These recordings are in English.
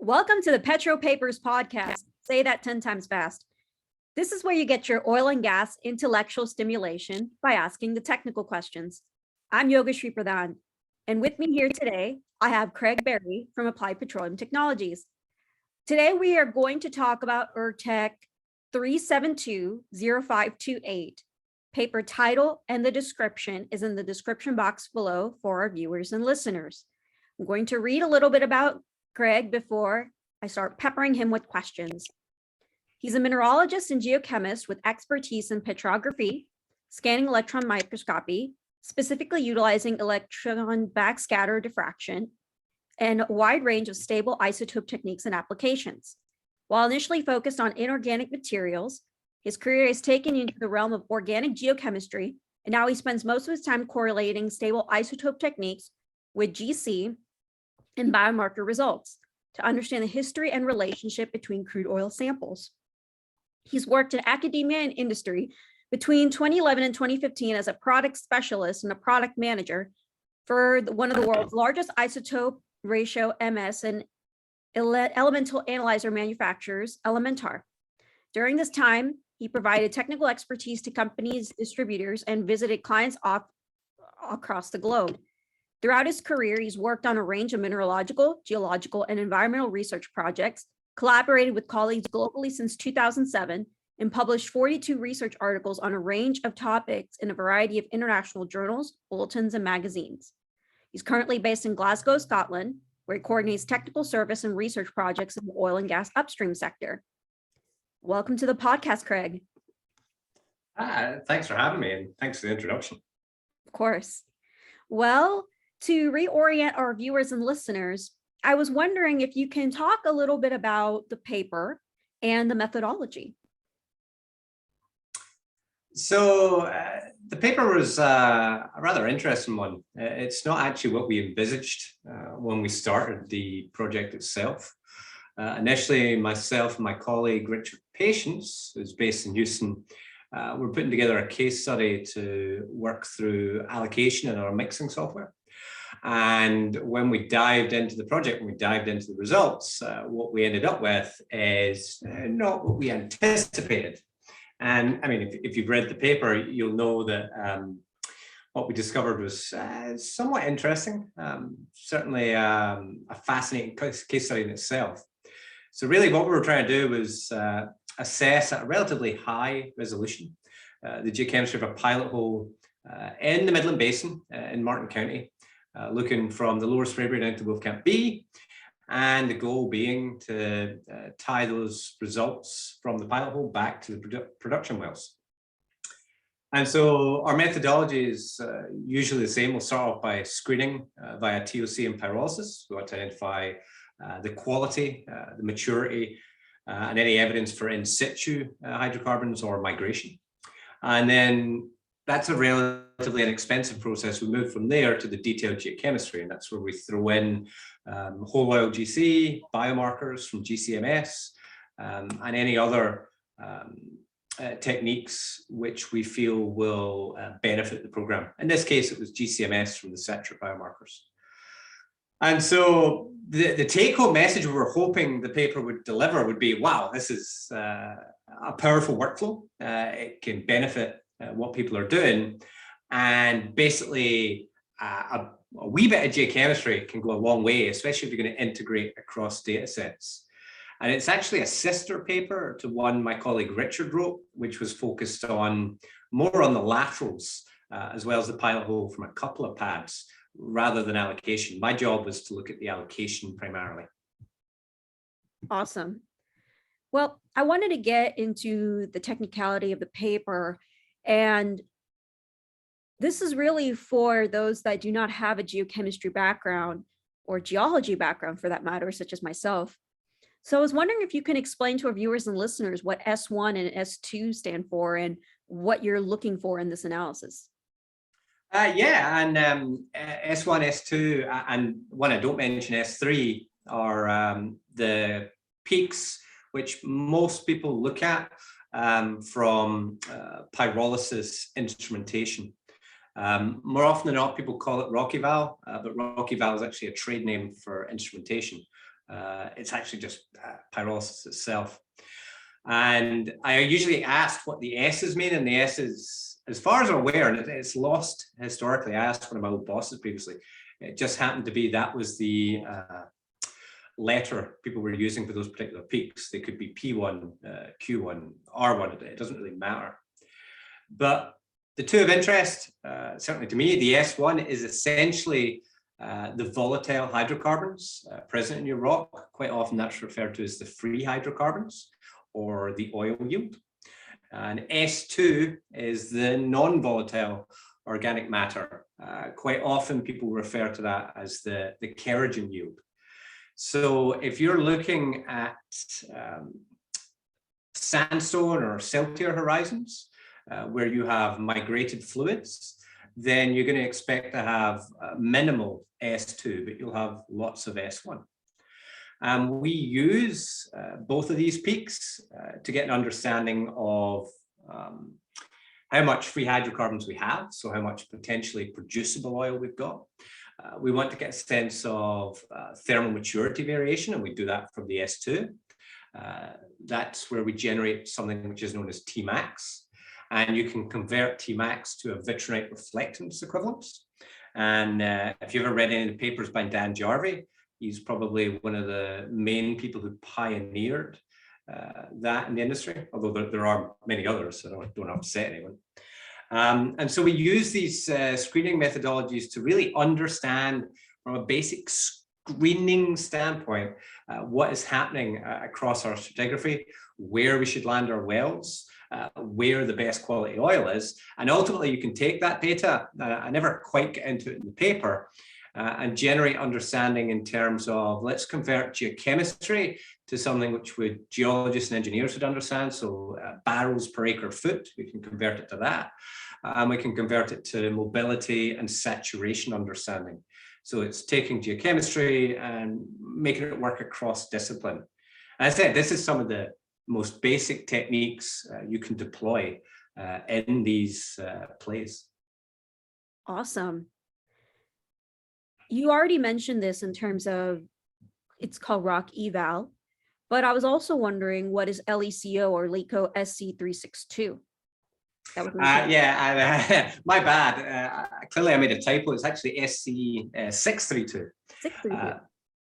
Welcome to the Petro Papers podcast. Say that 10 times fast. This is where you get your oil and gas intellectual stimulation by asking the technical questions. I'm Yogeshri Pradhan, and with me here today, I have Craig Barrie from Applied Petroleum Technologies. Today, we are going to talk about URTEC 3720528. Paper title and the description is in the description box below for our viewers and listeners. I'm going to read a little bit about Craig before I start peppering him with questions. He's a mineralogist and geochemist with expertise in petrography, scanning electron microscopy, specifically utilizing electron backscatter diffraction, and a wide range of stable isotope techniques and applications. While initially focused on inorganic materials, his career has taken into the realm of organic geochemistry, and now he spends most of his time correlating stable isotope techniques with GC and biomarker results to understand the history and relationship between crude oil samples. He's worked in academia and industry between 2011 and 2015 as a product specialist and a product manager for one of the world's largest isotope ratio MS and elemental analyzer manufacturers, Elementar. During this time, he provided technical expertise to companies, distributors, and visited clients across the globe. Throughout his career, he's worked on a range of mineralogical, geological, and environmental research projects, collaborated with colleagues globally since 2007, and published 42 research articles on a range of topics in a variety of international journals, bulletins, and magazines. He's currently based in Glasgow, Scotland, where he coordinates technical service and research projects in the oil and gas upstream sector. Welcome to the podcast, Craig. Thanks for having me, and thanks for the introduction. Of course. Well, to reorient our viewers and listeners, I was wondering if you can talk a little bit about the paper and the methodology. So the paper was a rather interesting one. It's not actually what we envisaged when we started the project itself. Initially, myself and my colleague, Richard Patience, who's based in Houston, we're putting together a case study to work through allocation in our mixing software. And when we dived into the project, when we dived into the results, what we ended up with is not what we anticipated. And I mean, if you've read the paper, you'll know that what we discovered was somewhat interesting, certainly a fascinating case study in itself. So really what we were trying to do was assess at a relatively high resolution the geochemistry of a pilot hole in the Midland Basin in Martin County, looking from the Lower Spraberry down to Wolfcamp B, and the goal being to tie those results from the pilot hole back to the production wells. And so our methodology is usually the same. We'll start off by screening via TOC and pyrolysis. We want to identify the quality, the maturity, and any evidence for in situ hydrocarbons or migration. And then that's a relatively inexpensive process. We move from there to the detailed geochemistry, and that's where we throw in whole oil GC, biomarkers from GCMS, and any other techniques which we feel will benefit the program. In this case, it was GCMS from the citric biomarkers. And so the take-home message we were hoping the paper would deliver would be, wow, this is a powerful workflow. It can benefit what people are doing. And basically, a wee bit of geochemistry can go a long way, especially if you're going to integrate across data sets. And it's actually a sister paper to one my colleague Richard wrote, which was focused on more on the laterals, as well as the pilot hole from a couple of pads, rather than allocation. My job was to look at the allocation primarily. Awesome. Well, I wanted to get into the technicality of the paper, and this is really for those that do not have a geochemistry background or geology background for that matter, such as myself. So I was wondering if you can explain to our viewers and listeners what S1 and S2 stand for and what you're looking for in this analysis. Yeah, and S1, S2, and when I don't mention S3 are the peaks which most people look at from pyrolysis instrumentation. More often than not, people call it Rocky Val, but Rocky Val is actually a trade name for instrumentation. It's actually just pyrolysis itself. And I usually ask what the S's mean, and the S's, as far as I'm aware, and it's lost historically. I asked one of my old bosses previously. It just happened to be that was the letter people were using for those particular peaks. They could be P1, Q1, R1. It doesn't really matter. But the two of interest, certainly to me, the S1 is essentially the volatile hydrocarbons present in your rock. Quite often that's referred to as the free hydrocarbons or the oil yield. And S2 is the non-volatile organic matter. Quite often people refer to that as the kerogen yield. So if you're looking at sandstone or siltier horizons, where you have migrated fluids, then you're going to expect to have minimal S2, but you'll have lots of S1. We use both of these peaks to get an understanding of how much free hydrocarbons we have, so how much potentially producible oil we've got. We want to get a sense of thermal maturity variation, and we do that from the S2. That's where we generate something which is known as Tmax. And you can convert Tmax to a vitrinite reflectance equivalence. And if you've ever read any of the papers by Dan Jarvie, he's probably one of the main people who pioneered that in the industry, although there are many others, so I don't upset anyone. And so we use these screening methodologies to really understand from a basic screening standpoint what is happening across our stratigraphy, where we should land our wells, where the best quality oil is. And ultimately you can take that data, I never quite get into it in the paper, and generate understanding in terms of, let's convert geochemistry to something which would geologists and engineers would understand. So barrels per acre foot, we can convert it to that. And we can convert it to mobility and saturation understanding. So it's taking geochemistry and making it work across discipline. As I said, this is some of the most basic techniques you can deploy in these plays. Awesome. You already mentioned this in terms of, it's called rock eval, but I was also wondering, what is LECO or LECO SC362? That was yeah, my bad. Clearly I made a typo. It's actually SC632. 632.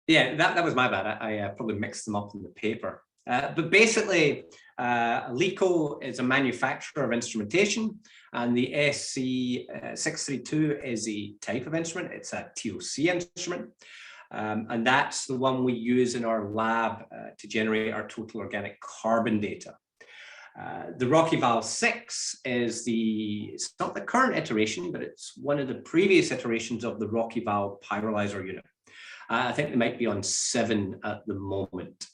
Yeah, that was my bad. I probably mixed them up in the paper. But basically, LECO is a manufacturer of instrumentation, and the SC632 is a type of instrument. It's a TOC instrument, and that's the one we use in our lab to generate our total organic carbon data. The RockEval 6 is it's not the current iteration, but it's one of the previous iterations of the RockEval pyrolyzer unit. I think they might be on 7 at the moment.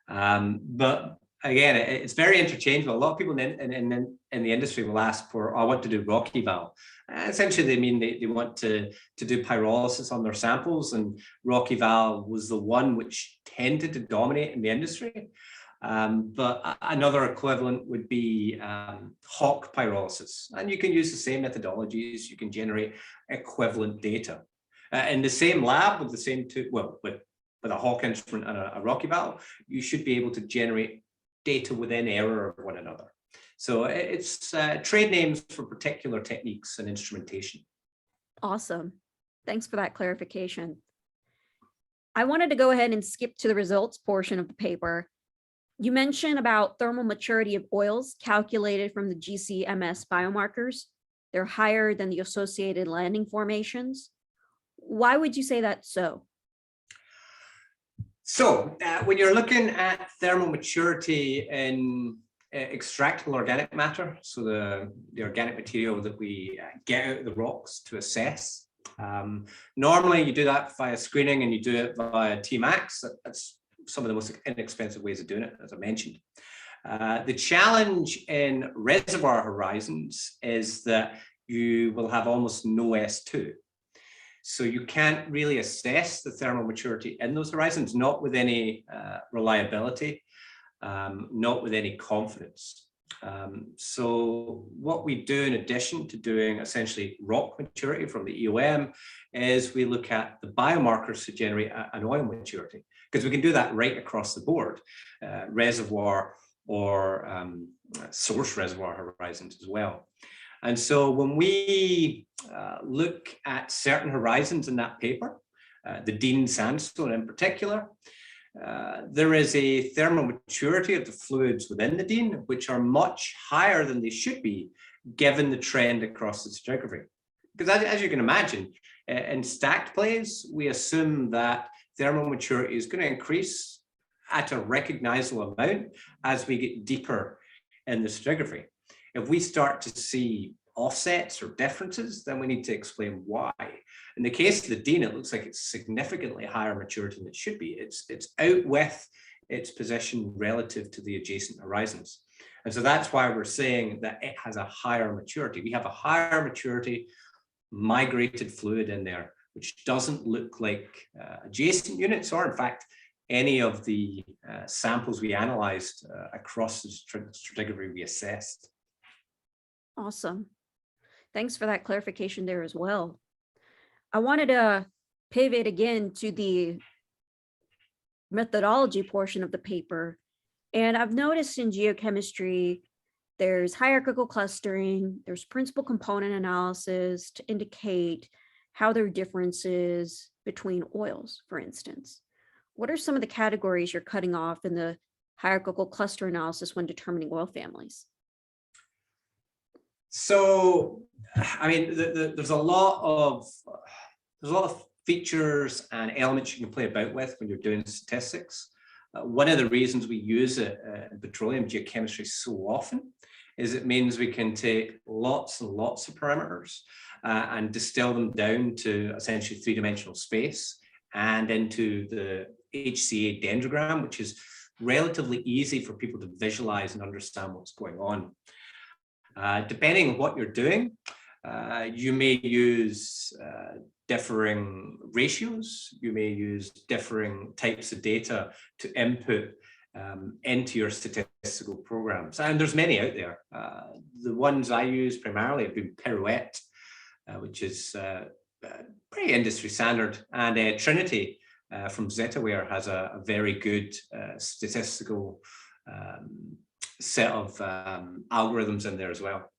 But again, it's very interchangeable. A lot of people in the industry will ask for, I want to do RockEval. Essentially, they mean they want to do pyrolysis on their samples, and RockEval was the one which tended to dominate in the industry. But another equivalent would be Hawk pyrolysis. And you can use the same methodologies. You can generate equivalent data. In the same lab with the same two, well, with a Hawk instrument and a RockEval, you should be able to generate data within error of one another. So it's trade names for particular techniques and instrumentation. Awesome. Thanks for that clarification. I wanted to go ahead and skip to the results portion of the paper. You mentioned about thermal maturity of oils calculated from the GCMS biomarkers. They're higher than the associated landing formations. Why would you say that's so? So when you're looking at thermal maturity in extractable organic matter, so the organic material that we get out of the rocks to assess, normally you do that via screening, and you do it via Tmax. That's some of the most inexpensive ways of doing it, as I mentioned. The challenge in reservoir horizons is that you will have almost no S2. So you can't really assess the thermal maturity in those horizons, not with any reliability, not with any confidence. So what we do in addition to doing essentially rock maturity from the EOM is we look at the biomarkers to generate an oil maturity, because we can do that right across the board, reservoir or source reservoir horizons as well. And so when we look at certain horizons in that paper, the Dean sandstone in particular, there is a thermal maturity of the fluids within the Dean, which are much higher than they should be, given the trend across the stratigraphy. Because as you can imagine, in stacked plays, we assume that thermal maturity is going to increase at a recognizable amount as we get deeper in the stratigraphy. If we start to see offsets or differences, then we need to explain why. In the case of the Dean, it looks like it's significantly higher maturity than it should be. It's out with its position relative to the adjacent horizons. And so that's why we're saying that it has a higher maturity. We have a higher maturity migrated fluid in there, which doesn't look like adjacent units, or in fact, any of the samples we analyzed across the stratigraphy we assessed. Awesome. Thanks for that clarification there as well. I wanted to pivot again to the methodology portion of the paper. And I've noticed in geochemistry, there's hierarchical clustering, there's principal component analysis to indicate how there are differences between oils, for instance. What are some of the categories you're cutting off in the hierarchical cluster analysis when determining oil families? So, I mean, there's a lot of features and elements you can play about with when you're doing statistics. One of the reasons we use it in petroleum geochemistry so often is it means we can take lots and lots of parameters and distill them down to essentially three-dimensional space and into the HCA dendrogram, which is relatively easy for people to visualize and understand what's going on. Depending on what you're doing, you may use differing ratios, you may use differing types of data to input into your statistical programs. And there's many out there. The ones I use primarily have been Pirouette, which is pretty industry standard, and Trinity from ZetaWare has a very good statistical set of algorithms in there as well.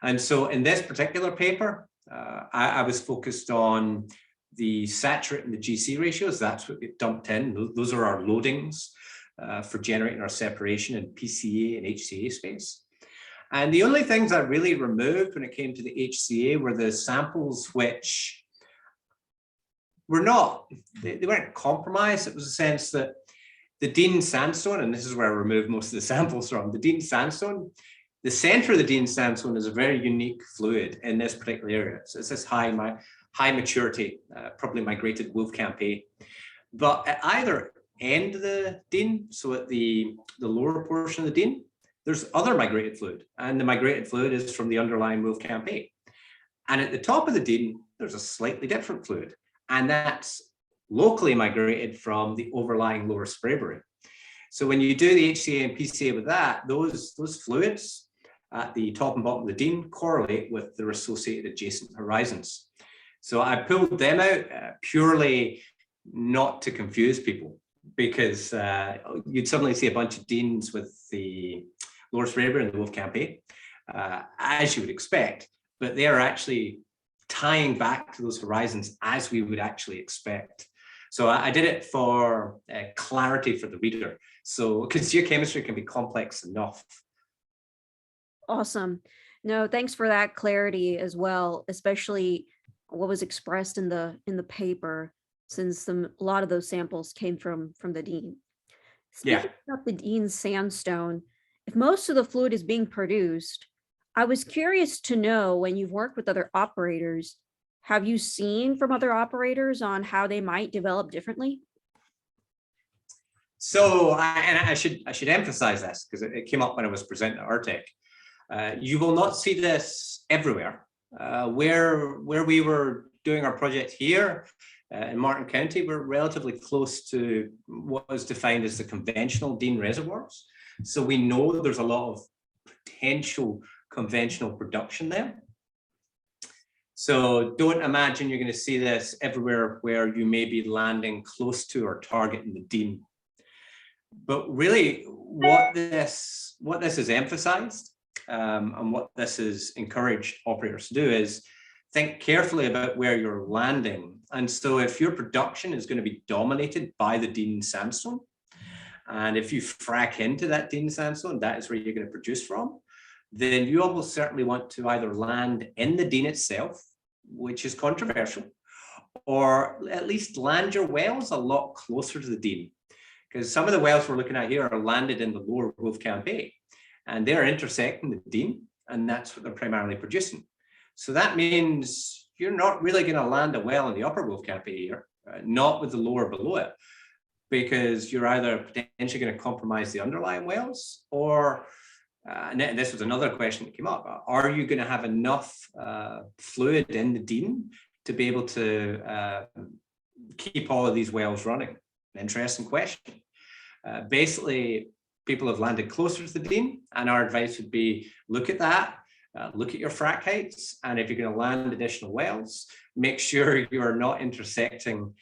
And so in this particular paper, I was focused on the saturate and the GC ratios. That's what we dumped in. Those are our loadings for generating our separation in PCA and HCA space. And the only things I really removed when it came to the HCA were the samples which were not, they weren't compromised. It was a sense that the Dean sandstone, and this is where I removed most of the samples from, the Dean sandstone, the center of the Dean sandstone is a very unique fluid in this particular area. So it's this high maturity, probably migrated Wolfcamp A. But at either end of the Dean, so at the lower portion of the Dean, there's other migrated fluid, and the migrated fluid is from the underlying Wolfcamp A. And at the top of the Dean, there's a slightly different fluid, and that's locally migrated from the overlying lower Sprayberry. So when you do the HCA and PCA with that, those fluids at the top and bottom of the Dean correlate with their associated adjacent horizons. So I pulled them out purely not to confuse people, because you'd suddenly see a bunch of Deans with the lower Sprayberry and the Wolfcamp A, as you would expect, but they are actually tying back to those horizons as we would actually expect. So I did it for clarity for the reader. So, because geochemistry can be complex enough. Awesome. No, thanks for that clarity as well, especially what was expressed in the paper, since a lot of those samples came from the Dean. Speaking about the Dean sandstone, if most of the fluid is being produced, I was curious to know, when you've worked with other operators, have you seen from other operators on how they might develop differently? So, I should emphasize this because it came up when I was presenting at URTEC. You will not see this everywhere. Where we were doing our project here in Martin County, we're relatively close to what is defined as the conventional Dean reservoirs. So we know there's a lot of potential conventional production there. So don't imagine you're going to see this everywhere where you may be landing close to or targeting the Dean. But really what this is emphasized and what this has encouraged operators to do is think carefully about where you're landing. And so if your production is going to be dominated by the Dean sandstone, and if you frack into that Dean sandstone, that is where you're going to produce from, then you almost certainly want to either land in the Dean itself, which is controversial, or at least land your wells a lot closer to the Dean. Because some of the wells we're looking at here are landed in the lower Wolfcamp A, and they're intersecting the Dean, and that's what they're primarily producing. So that means you're not really going to land a well in the upper Wolfcamp A here, not with the lower below it, because you're either potentially going to compromise the underlying wells, or and this was another question that came up, are you going to have enough fluid in the Dean to be able to keep all of these wells running? An interesting question. Basically, people have landed closer to the Dean, and our advice would be look at that, look at your frac heights, and if you're going to land additional wells, make sure you are not intersecting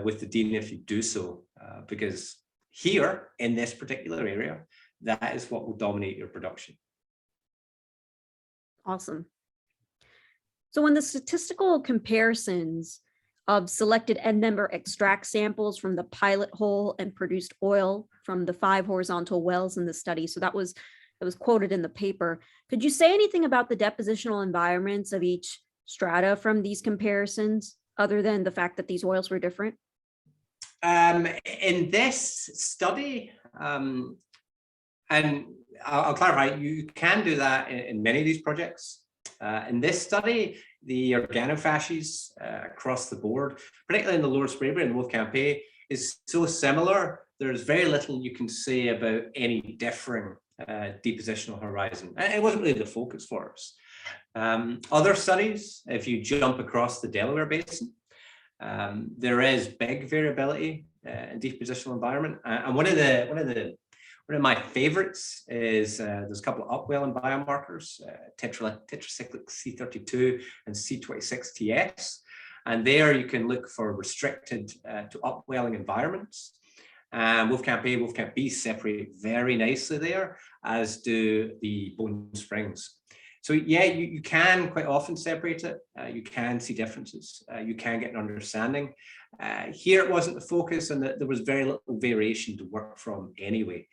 with the Dean if you do so, because here in this particular area, that is what will dominate your production. Awesome. So when the statistical comparisons of selected end member extract samples from the pilot hole and produced oil from the 5 horizontal wells in the study, so that was quoted in the paper. Could you say anything about the depositional environments of each strata from these comparisons, other than the fact that these oils were different? In this study, and I'll clarify, you can do that in many of these projects. In this study, the organofasces across the board, particularly in the Lower Spraberry and Wolfcamp A, is so similar, there's very little you can say about any differing depositional horizon. And it wasn't really the focus for us. Other studies, if you jump across the Delaware Basin, there is big variability in depositional environment. And one of my favorites is there's a couple of upwelling biomarkers, tetracyclic C32 and C26TS. And there you can look for restricted to upwelling environments. Wolfcamp A, Wolfcamp B separate very nicely there, as do the Bone Springs. So yeah, you can quite often separate it. You can see differences. You can get an understanding. Here it wasn't the focus, and there was very little variation to work from anyway.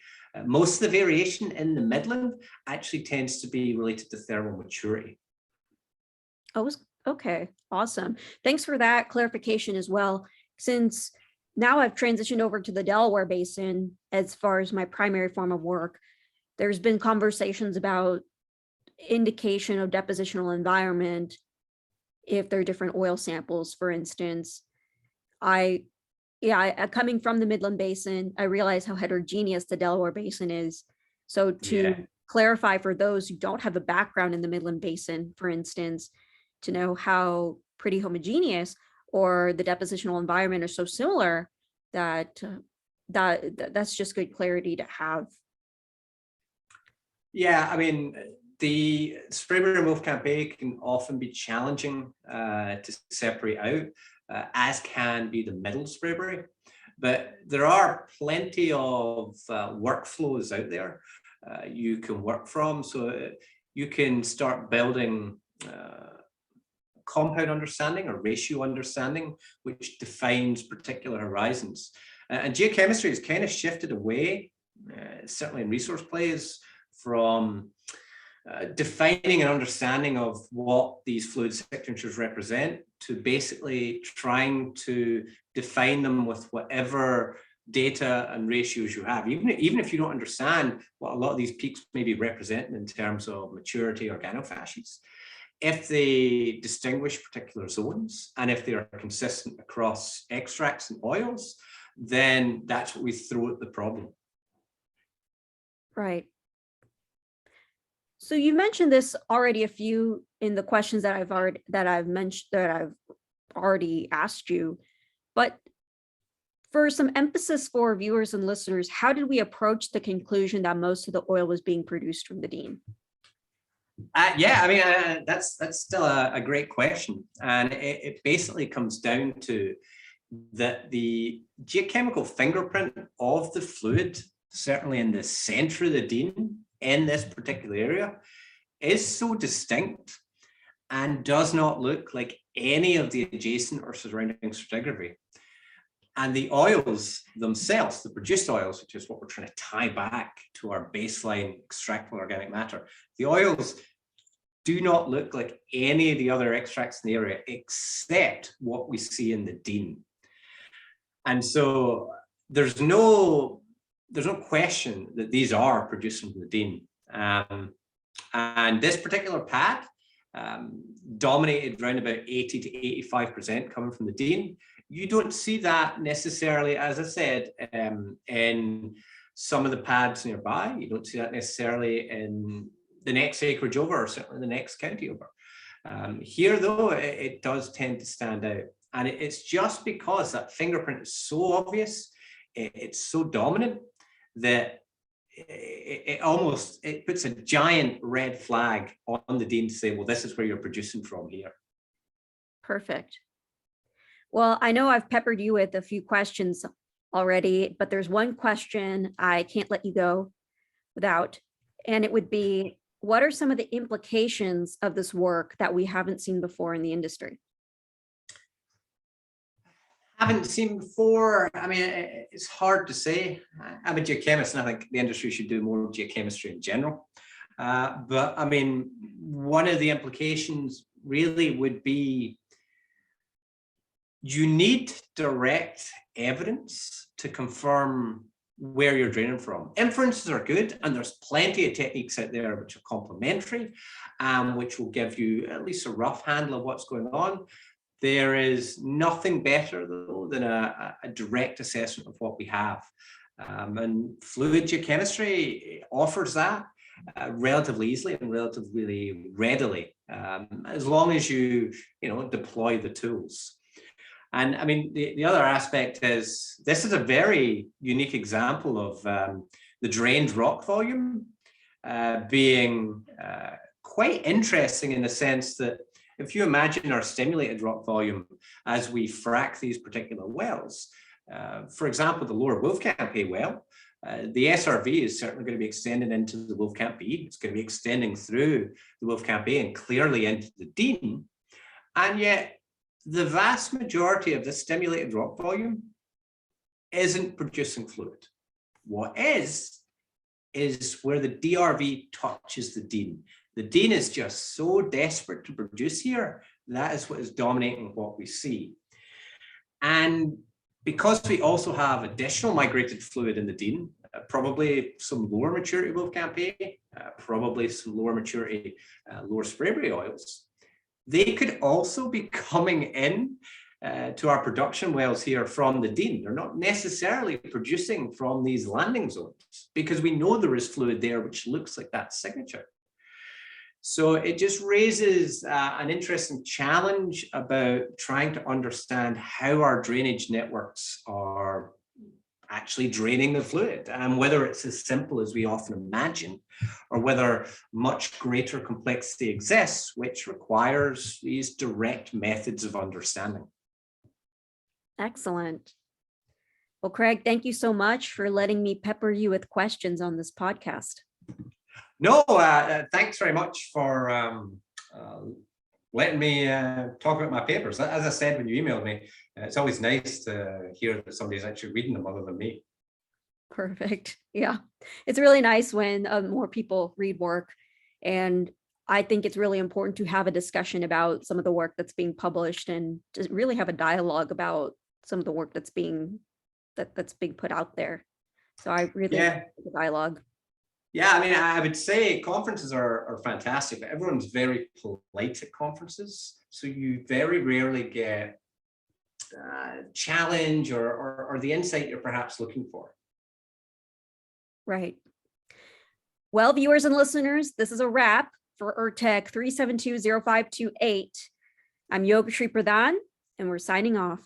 Most of the variation in the Midland actually tends to be related to thermal maturity. Oh, okay, awesome. Thanks for that clarification as well. Since now I've transitioned over to the Delaware Basin as far as my primary form of work, there's been conversations about indication of depositional environment if there are different oil samples, for instance. Coming from the Midland Basin, I realize how heterogeneous the Delaware Basin is. So to clarify for those who don't have a background in the Midland Basin, for instance, to know how pretty homogeneous or the depositional environment are so similar, that's just good clarity to have. Yeah, I mean, the Spraberry and Wolfcamp A can often be challenging to separate out, as can be the Middle Spraberry. But there are plenty of workflows out there you can work from. So you can start building compound understanding or ratio understanding, which defines particular horizons. And geochemistry has kind of shifted away, certainly in resource plays, from defining an understanding of what these fluid signatures represent to basically trying to define them with whatever data and ratios you have, even if you don't understand what a lot of these peaks may be representing in terms of maturity organofasces. If they distinguish particular zones and if they are consistent across extracts and oils, then that's what we throw at the problem. Right. So you mentioned this already a few in the questions that I've already asked you, but for some emphasis for viewers and listeners, how did we approach the conclusion that most of the oil was being produced from the Dean? Yeah, I mean, that's still a great question. And it basically comes down to that the geochemical fingerprint of the fluid, certainly in the center of the Dean in this particular area, is so distinct and does not look like any of the adjacent or surrounding stratigraphy. And the oils themselves, the produced oils, which is what we're trying to tie back to our baseline extractable organic matter, the oils do not look like any of the other extracts in the area except what we see in the Dean. And so there's no question that these are produced from the Dean. And this particular pad dominated around about 80 to 85% coming from the Dean. You don't see that necessarily, as I said, in some of the pads nearby. You don't see that necessarily in the next acreage over, or certainly the next county over. Here, though, it does tend to stand out. And it's just because that fingerprint is so obvious, it's so dominant, that it puts a giant red flag on the Dean to say, well, this is where you're producing from here. Perfect. Well, I know I've peppered you with a few questions already, but there's one question I can't let you go without, and it would be, what are some of the implications of this work that we haven't seen before in the industry? Haven't seen before. I mean, it's hard to say. I'm a geochemist, and I think the industry should do more geochemistry in general. But I mean, one of the implications really would be you need direct evidence to confirm where you're draining from. Inferences are good, and there's plenty of techniques out there which are complementary, which will give you at least a rough handle of what's going on. There is nothing better, though, than a direct assessment of what we have. And fluid geochemistry offers that relatively easily and relatively readily, as long as you deploy the tools. And I mean, the other aspect is, this is a very unique example of the drained rock volume being quite interesting, in the sense that if you imagine our stimulated rock volume as we frack these particular wells, for example, the lower Wolfcamp A well, the SRV is certainly going to be extending into the Wolfcamp B. It's going to be extending through the Wolfcamp A and clearly into the Dean. And yet, the vast majority of the stimulated rock volume isn't producing fluid. What is where the DRV touches the Dean. The Dean is just so desperate to produce here. That is what is dominating what we see. And because we also have additional migrated fluid in the Dean, probably some lower maturity Wolfcamp A, probably some lower maturity lower Sprayberry oils, they could also be coming in to our production wells here from the Dean. They're not necessarily producing from these landing zones, because we know there is fluid there which looks like that signature. So it just raises an interesting challenge about trying to understand how our drainage networks are actually draining the fluid, and whether it's as simple as we often imagine, or whether much greater complexity exists, which requires these direct methods of understanding. Excellent. Well, Craig, thank you so much for letting me pepper you with questions on this podcast. No, thanks very much for letting me talk about my papers. As I said when you emailed me, it's always nice to hear that somebody's actually reading them other than me. Perfect. Yeah, it's really nice when more people read work. And I think it's really important to have a discussion about some of the work that's being published, and to really have a dialogue about some of the work that's being put out there. So I really like the dialogue. Yeah, I mean, I would say conferences are fantastic, but everyone's very polite at conferences. So you very rarely get challenge or the insight you're perhaps looking for. Right. Well, viewers and listeners, this is a wrap for URTEC 3720528. I'm Yogashri Pradhan, and we're signing off.